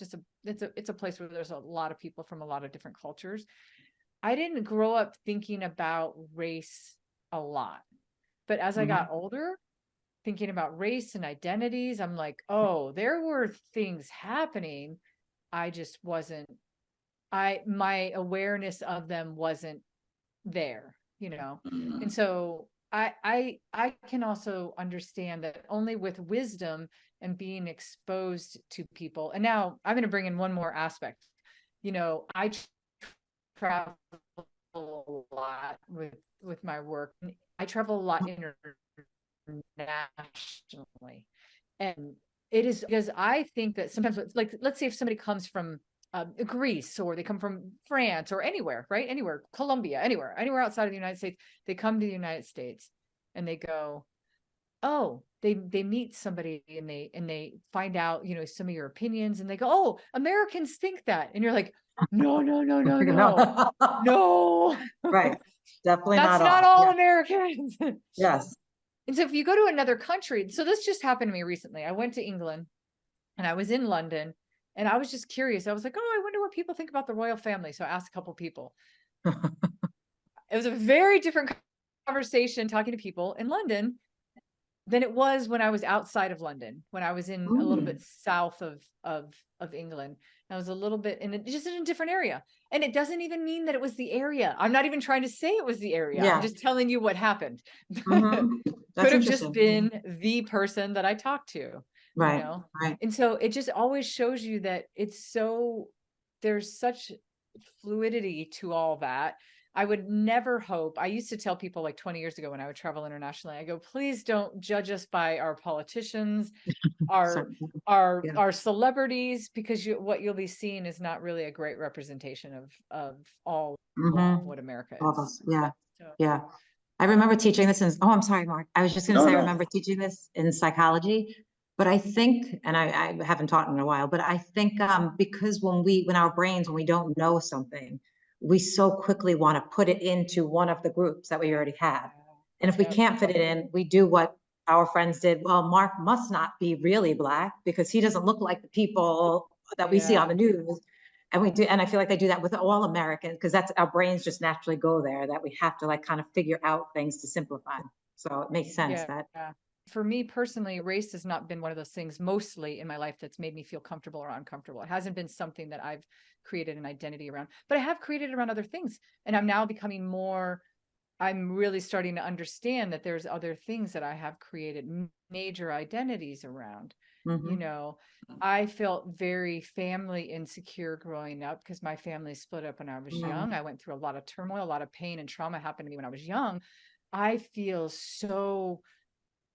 it's a place where there's a lot of people from a lot of different cultures. I didn't grow up thinking about race a lot, but as I got Mhm. older, thinking about race and identities, I'm like, oh, there were things happening. I just wasn't, my awareness of them wasn't there. And so I can also understand that only with wisdom and being exposed to people. And now I'm going to bring in one more aspect. I travel a lot with my work. I travel a lot internationally. And it is because I think that sometimes, like, let's say if somebody comes from Greece, or they come from France, or anywhere, right? Anywhere, Colombia, anywhere outside of the United States, they come to the United States and they go, oh, they meet somebody and they find out, some of your opinions, and they go, oh, Americans think that. And you're like, no, no, no, no, no, No. no. Right. Definitely That's not not all. all Yeah. Americans. Yes. And so if you go to another country, so this just happened to me recently. I went to England and I was in London and I was just curious. I was like, oh, I wonder what people think about the royal family. So I asked a couple people. It was a very different conversation talking to people in London than it was when I was outside of London, when I was in a little bit south of England. I was a little bit just in a different area. And it doesn't even mean that it was the area. I'm not even trying to say it was the area. I'm Yeah. just telling you what happened. Mhm. That's Could have just interesting. been the person that I talked to, Right. Right. And so it just always shows you that there's such fluidity to all that. I would never hope. I used to tell people like 20 years ago when I would travel internationally, I go, please don't judge us by our politicians, our Certainly. our Yeah. our celebrities, because what you'll be seeing is not really a great representation of all Mhm. what America All is. those. Yeah. So Yeah. I remember teaching this I'm sorry, Mark. I was just going to No, say, I no. remember teaching this in psychology, but I think, and I haven't taught in a while, but I think because when our brains, when we don't know something, we so quickly want to put it into one of the groups that we already have. And if we yep. can't fit it in, we do what our friends did. Well, Mark must not be really Black because he doesn't look like the people that we see on Yeah. the news. And we do, and I feel like they do that with all Americans because that's our brains just naturally go there, that we have to like kind of figure out things to simplify. So it makes sense Yeah. that. For me personally, race has not been one of those things mostly in my life that's made me feel comfortable or uncomfortable. It hasn't been something that I've created an identity around, but I have created around other things. And I'm really starting to understand that there's other things that I have created major identities around. Mhm. I felt very family insecure growing up because my family split up when I was Mm. young. I went through a lot of turmoil, a lot of pain and trauma happened to me when I was young. I feel so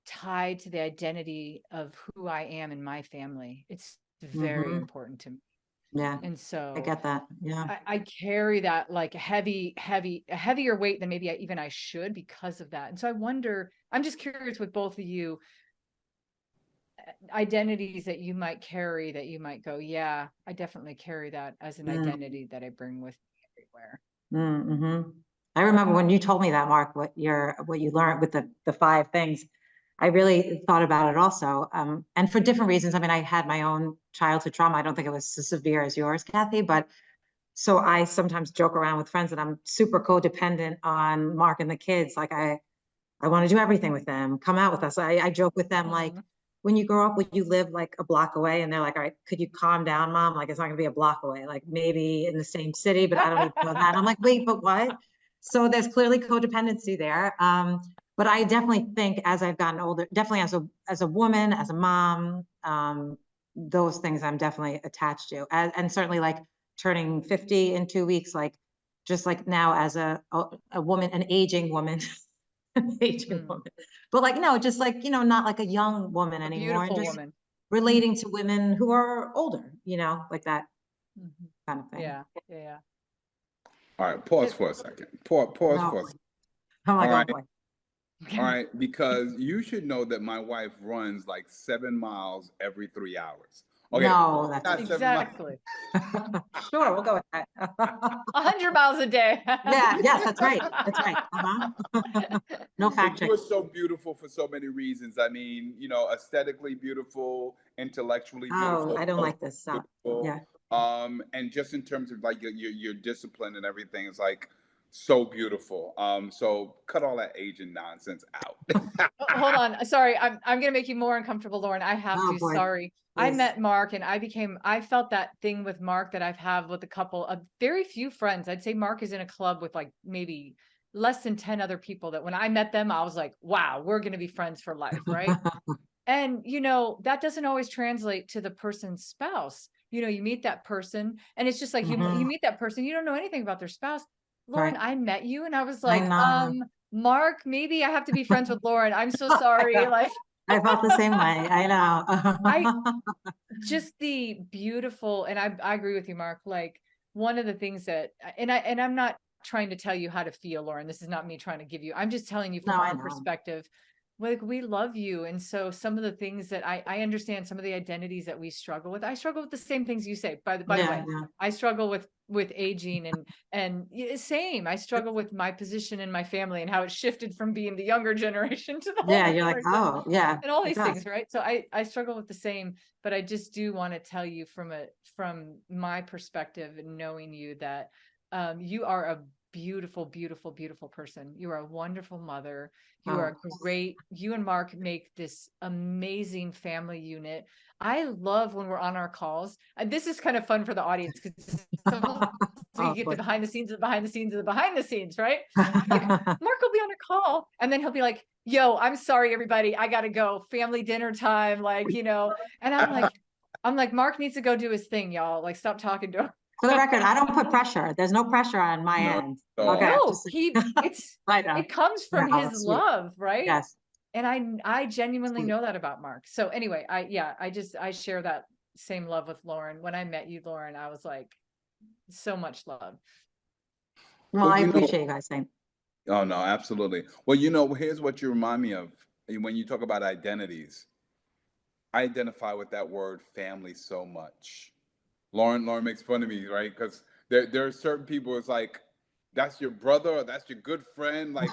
tied to the identity of who I am in my family. It's very Mhm. important to me. Yeah, And I so get that. Yeah. I carry that like a heavier weight than maybe I should because of that. And so I'm just curious with both of you, identities that you might carry, that you might go, yeah, I definitely carry that as an Mm. identity that I bring with me everywhere. Mm-hmm. I remember when you told me that, Mark, what you learned with the 5 things. I really thought about it also, and for different reasons. I mean, I had my own childhood trauma. I don't think it was as severe as yours, Cathey, but So I sometimes joke around with friends that I'm super codependent on Mark and the kids. Like I want to do everything with them, come out with us. I joke with them, like, when you grow up, would you live like a block away? And they're like, all right, could you calm down, mom? Like, it's not gonna be a block away, like maybe in the same city, but I don't even know that. And I'm like, wait, but what? So there's clearly codependency there. But I definitely think as I've gotten older, definitely as a woman, as a mom, those things I'm definitely attached to. And certainly like turning 50 in 2 weeks, like just like now as a woman, an aging woman, an aging woman, but like, no, just like, not like a young woman anymore, and Beautiful just woman. relating to women who are older, like that kind of thing. Yeah. Yeah. All right, pause for a second. Pause for a second. I'm like, All right. oh boy. All right, because you should know that my wife runs like 7 miles every 3 hours. Okay, No, that's not 7 miles. Exactly. sure, we'll go with that. 100 miles a day. Yeah, yes, that's right. That's right. No fact But check. you are so beautiful for so many reasons. I mean, aesthetically beautiful, intellectually beautiful. Oh, I don't like this. beautiful. Yeah. And just in terms of like your discipline and everything is like so beautiful. So cut all that Asian nonsense out. Hold on. Sorry. I'm going to make you more uncomfortable, Lauren. I have Oh, to. boy. Sorry. I Please. met Mark and I felt that thing with Mark that I've had with a couple of very few friends. I'd say Mark is in a club with like maybe less than 10 other people that when I met them, I was like, wow, we're going to be friends for life. Right. And, that doesn't always translate to the person's spouse. You meet that person and it's just like you meet that person, you don't know anything about their spouse. Lauren, Right. I met you and I was I like, know. Mark, maybe I have to be friends with Lauren. I'm so sorry. Like, I felt the same way. I know. just the beautiful, and I agree with you, Mark. Like one of the things that, and I'm not trying to tell you how to feel, Lauren. This is not me trying to give you. I'm just telling you from No, I our know. perspective. Like we love you, and so some of the things that I understand, some of the identities that we struggle with. I struggle with the same things you say. By the way, Yeah. I struggle with aging and same. I struggle with my position in my family and how it shifted from being the younger generation to the Yeah, older you're like, generation. oh, yeah. And all it these does. things, right? So I struggle with the same, but I just do want to tell you from my perspective and knowing you that you are a beautiful, beautiful, beautiful person. You are a wonderful mother. You are great. You and Mark make this amazing family unit. I love when we're on our calls. And this is kind of fun for the audience because we get the behind the scenes of the behind the scenes of the behind the scenes, right? Like Mark will be on a call and then he'll be like, yo, I'm sorry, everybody. I got to go. Family dinner time. Like, and I'm like, Mark needs to go do his thing, y'all. Like, stop talking to him. For the record, I don't put pressure. There's no pressure on my end. Okay. No, I know. it comes from No, his that's sweet. love, right? Yes. And I genuinely Sweet. know that about Mark. So anyway, I share that same love with Lauren. When I met you, Lauren, I was like, so much love. Well, I appreciate you guys saying. Oh, no, absolutely. Well, here's what you remind me of when you talk about identities. I identify with that word family so much. Lauren makes fun of me, right? Because there are certain people, it's like, that's your brother or that's your good friend. Like,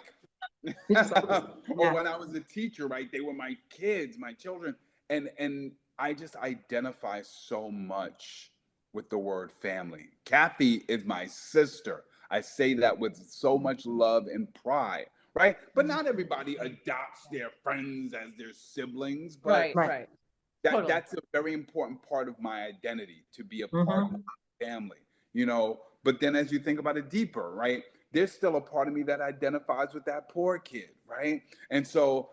or when I was a teacher, right? They were my kids, my children. And I just identify so much with the word family. Cathey is my sister. I say that with so much love and pride, right? But not everybody adopts their friends as their siblings. But Right. That's a very important part of my identity, to be a part of my family, But then as you think about it deeper, right? There's still a part of me that identifies with that poor kid, right? And so,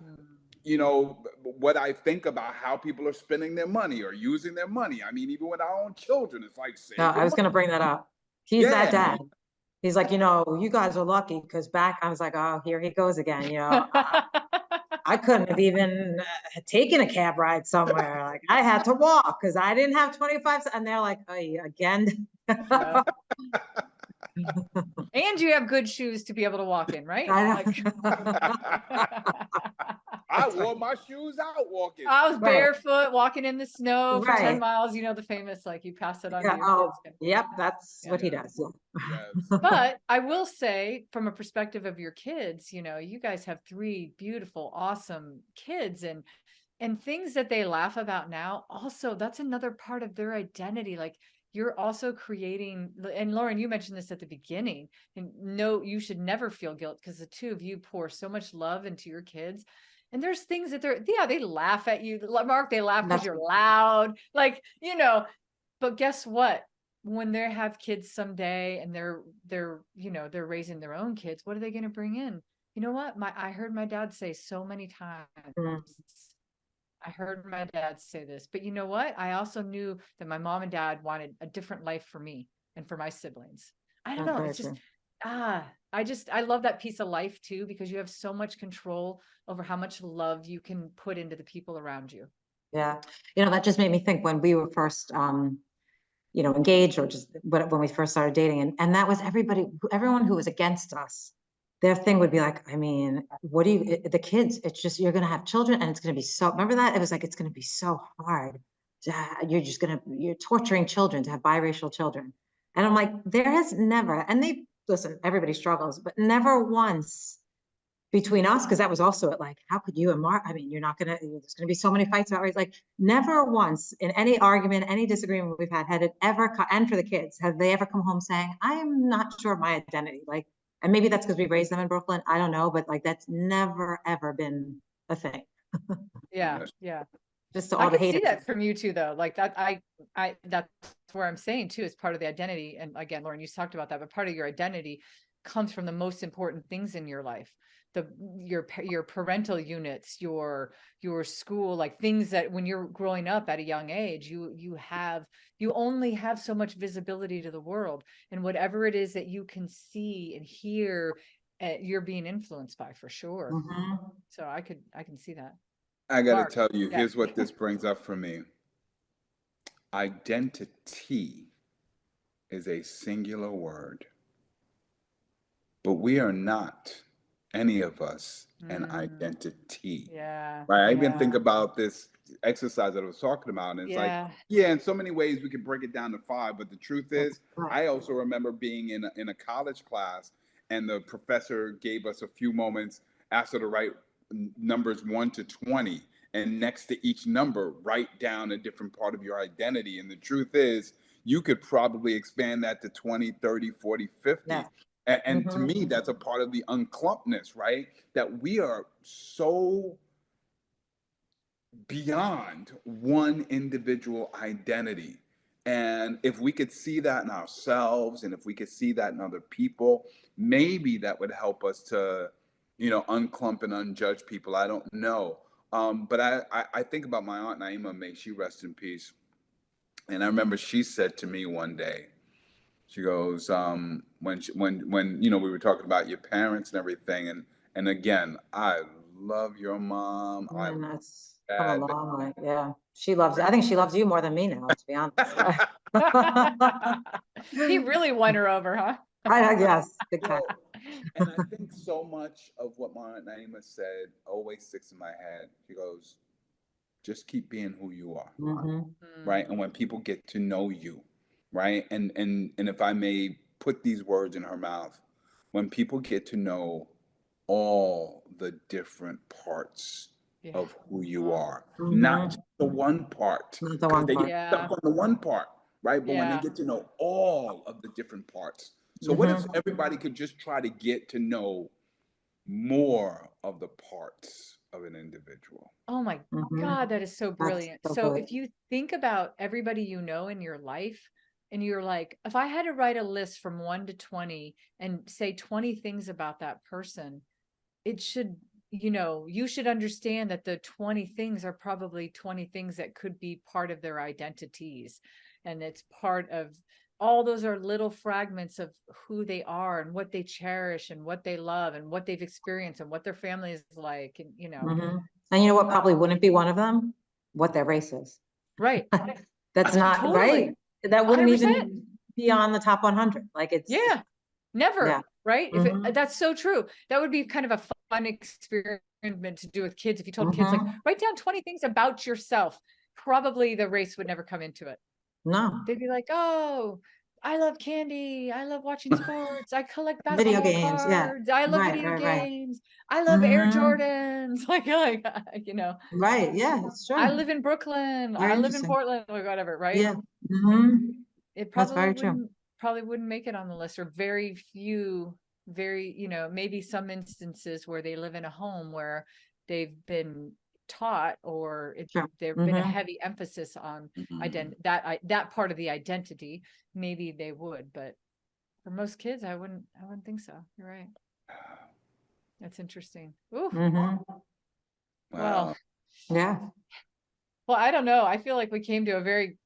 what I think about how people are spending their money or using their money. I mean, even with our own children, it's like, No, I was going to bring that up. He's that dad. He's like, you guys are lucky because back, I was like, oh, here he goes again. I couldn't have even taken a cab ride somewhere. Like I had to walk because I didn't have 25 cents. And they're like, oh, again. And you have good shoes to be able to walk in, right? I wore my shoes out walking. I was barefoot walking in the snow for 10 miles. The famous, like you pass it on to your kids. Yep, that's what he does. Yes. But I will say, from a perspective of your kids, you guys have 3 beautiful, awesome kids and things that they laugh about now. Also, that's another part of their identity. Like you're also creating, and Lauren, you mentioned this at the beginning, and no, you should never feel guilt because the two of you pour so much love into your kids. And there's things that they laugh at you. Mark, they laugh because you're loud, like, but guess what? When they have kids someday and they're raising their own kids, what are they going to bring in? You know what? I heard my dad say so many times, I heard my dad say this, but you know what? I also knew that my mom and dad wanted a different life for me and for my siblings. I don't know. It's just, I love that piece of life too, because you have so much control over how much love you can put into the people around you. Yeah. That just made me think when we were first, engaged, or just when we first started dating, and that was everyone who was against us. Their thing would be like, I mean, the kids, it's just, you're going to have children and it's going to be so, remember that? It was like, it's going to be so hard. You're torturing children to have biracial children. And I'm like, there has never, and listen, everybody struggles, but never once between us, because that was also like, how could you and Mark, I mean, there's going to be so many fights about it. Like, never once in any argument, any disagreement we've had it ever, and for the kids, have they ever come home saying, I am not sure of my identity. Like, and maybe that's because we raised them in Brooklyn. I don't know, but like, that's never, ever been a thing. Yeah. Yeah. Just all the hate. I can see that from you too, though. Like that, that's where I'm saying too, is part of the identity. And again, Lauren, you talked about that, but part of your identity comes from the most important things in your life. Your parental units, your school, like things that when you're growing up at a young age, you only have so much visibility to the world, and whatever it is that you can see and hear, you're being influenced by, for sure. Mm-hmm. So I can see that. I got to tell you, here's what this brings up for me. Identity is a singular word, but we are not, any of us, an identity. Yeah. Right. I even think about this exercise that I was talking about, and it's like, in so many ways we could break it down to 5, but the truth is, I also remember being in a college class, and the professor gave us a few moments, asked her to write numbers 1 to 20, and next to each number, write down a different part of your identity. And the truth is, you could probably expand that to 20, 30, 40, 50. Yeah. And to me, that's a part of the unclumpness, right? That we are so beyond one individual identity. And if we could see that in ourselves, and if we could see that in other people, maybe that would help us to, unclump and unjudge people. I don't know. But I think about my aunt Naima, may she rest in peace. And I remember she said to me one day, she goes, when we were talking about your parents and everything, and again, I love your mom. That's come a long way. Yeah, she loves. I think she loves you more than me now, to be honest. He really won her over, huh? I guess. Big time. And I think so much of what my aunt Naima said always sticks in my head. She goes, just keep being who you are, right? And when people get to know you, right? And if I may put these words in her mouth, when people get to know all the different parts of who you are, not just the one part. Not the one part. Get stuck on the one part, right? But when they get to know all of the different parts. So what if everybody could just try to get to know more of the parts of an individual? Oh my God, that is so brilliant. So if you think about everybody you know in your life, and you're like, if I had to write a list from 1 to 20 and say 20 things about that person, it should, you should understand that the 20 things are probably 20 things that could be part of their identities. And it's part of, all those are little fragments of who they are and what they cherish and what they love and what they've experienced and what their family is like. And, And you know what probably wouldn't be one of them? What their race is. Right. That's not right. That wouldn't 100%. Even be on the top 100. Like it's never right. If that's so true. That would be kind of a fun experiment to do with kids. If you told kids, like, write down 20 things about yourself, probably the race would never come into it. No, they'd be like, oh, I love candy, I love watching sports, I collect basketball video games cards, I love video games, I love Air Jordans, like right, yeah, it's true. I live in Brooklyn, I live in Portland, or whatever, right? Yeah. it That's very true. probably wouldn't make it on the list, or very few, maybe some instances where they live in a home where they've been taught, or Sure. there've been a Mhm. heavy emphasis on Mhm. that part of the identity, maybe they would, but for most kids, I wouldn't think so. You're right. That's interesting. Ooh, Mhm. well, Wow. Yeah. well, I don't know. I feel like we came to a very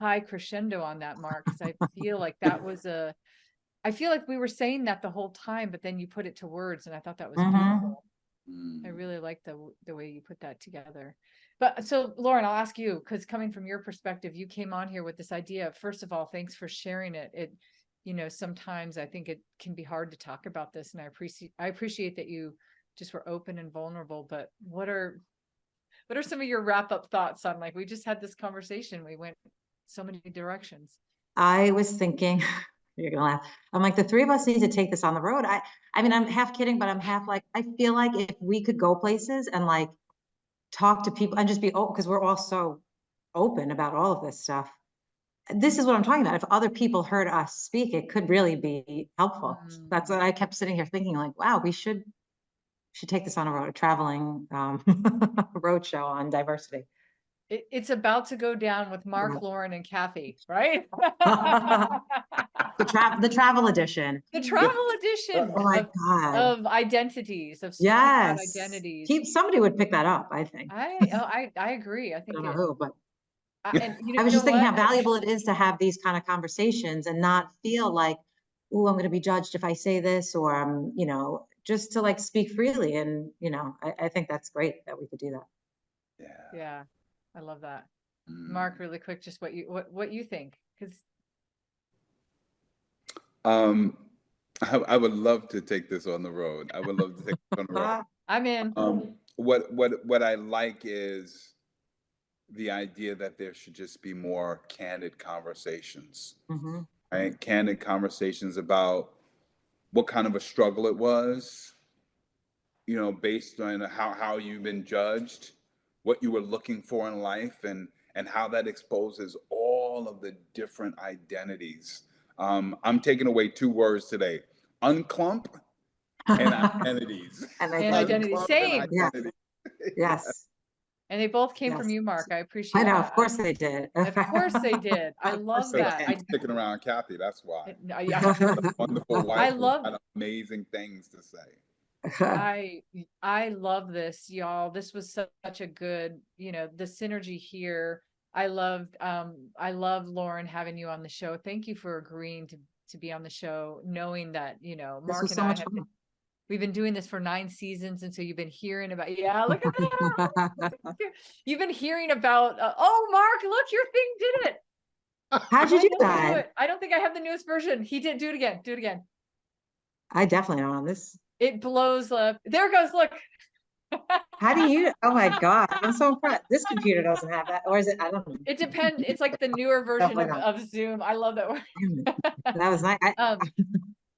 high crescendo on that, Mark, because I feel like I feel like we were saying that the whole time, but then you put it to words, and I thought that was Mhm. beautiful. I Mm. really like the way you put that together. But so, Lauren, I'll ask you, because coming from your perspective, you came on here with this idea. First of all, thanks for sharing it. Sometimes I think it can be hard to talk about this, and I appreciate that you just were open and vulnerable. But what are some of your wrap up thoughts on, like, we just had this conversation, we went so many directions. I was thinking, you're gonna laugh. I'm like, the three of us need to take this on the road. I mean, I'm half kidding, but I'm half like, I feel like if we could go places and like talk to people and just be open, because we're all so open about all of this stuff. This is what I'm talking about. If other people heard us speak, it could really be helpful. That's what I kept sitting here thinking, like, wow, we should take this on a road, a traveling road show on diversity. It's about to go down with Marc, Lauren, and Cathey, right? The travel edition. The travel edition Oh my God. of identities, of speaking about Yes. identities. Somebody would pick that up, I think. I agree. I I think don't know who, but and I was know just thinking what? how valuable it is to have these kind of conversations and not feel like, oh, I'm going to be judged if I say this, or I'm, just to like speak freely. And, I think that's great that we could do that. Yeah. Yeah, I love that. Mm. Marc, really quick, just what you think, because Um, I would love to take this on the road. I would love to take this on the road. I'm in. What I like is the idea that there should just be more candid conversations, Mm-hmm. right? Candid conversations about what kind of a struggle it was, based on how you've been judged, what you were looking for in life, and how that exposes all of the different identities. I'm taking away two words today: unclump and identities. And And identity, Unclump and same. yeah, identity. Yeah. yes, And they both came from yes. you, Marc. I I appreciate know, that. of course they did. Of course they did. I Of course love they that. Keep sticking around Cathey. That's why. Yeah, Wonderful I wife who's love got amazing things to say. I love this, y'all. This was such a good, the synergy here. I love Lauren having you on the show. Thank you for agreeing to be on the show, knowing that, This Marc was and so I much have fun. we've been doing this for 9 seasons, and so you've been hearing about, yeah, look at that. You've been hearing about, oh, Marc, look, your thing did it. How'd you do Do that? it. I don't think I have the newest version. He did. Do it again. Do it again. I definitely don't know this. It blows up. There it goes. Look. How do you? Oh my God, I'm so impressed. This computer doesn't have that, or is it? I don't know. It depends. It's like the newer version Definitely not. of Zoom. I love that word. That was nice. I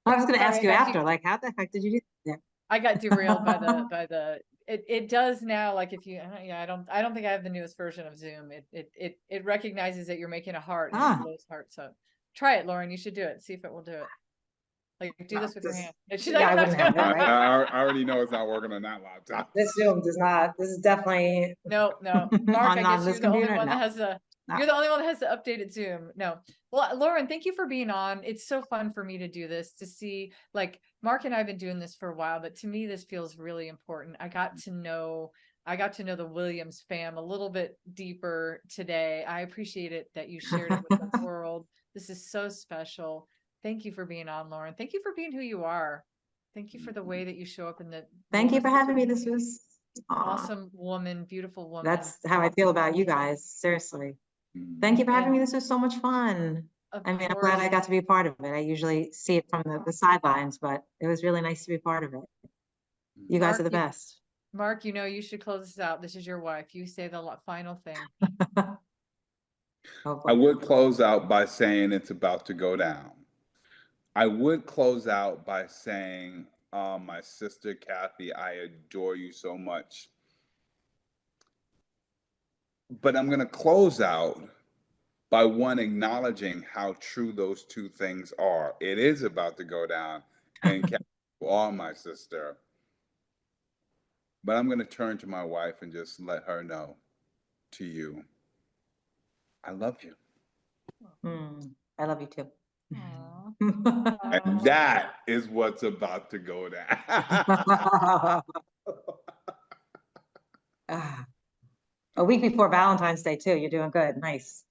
was going to ask you after, like, how the heck did you do that? I got derailed by the it does now, like, if you, I don't think I have the newest version of Zoom. It recognizes that you're making a heart and it blows hearts up. Try it, Lauren. You should do it. See if it will do it. Like, do this with your hand. Yeah, I wouldn't have that, right? I already know it's not working on that laptop. This Zoom does not. This is definitely No. Marc, I guess this you're the only computer. one that No. has you're the only one that has the updated Zoom. No. Well, Lauren, thank you for being on. It's so fun for me to do this, to see, like, Marc and I have been doing this for a while, but to me, this feels really important. I got to know the Williams fam a little bit deeper today. I appreciate it that you shared it with the world. This is so special. Thank you for being on, Lauren. Thank you for being who you are. Thank you for the way that you show up in the Thank you for having me. This was awesome woman, beautiful woman. That's how I feel about you guys. Seriously. Thank you for having me. This was so much fun. I mean, I'm glad I got to be a part of it. I usually see it from the sidelines, but it was really nice to be a part of it. You guys are the best. Marc, you should close this out. This is your wife. You say the final thing. I would close out by saying it's about to go down. I would close out by saying, my sister Cathey, I adore you so much. But I'm going to close out by one acknowledging how true those two things are. It is about to go down, and Kathy, you are my sister. But I'm going to turn to my wife and just let her know, to you, I love you. I love you too. Aw. And that is what's about to go down. A week before Valentine's Day too. You're doing good. Nice.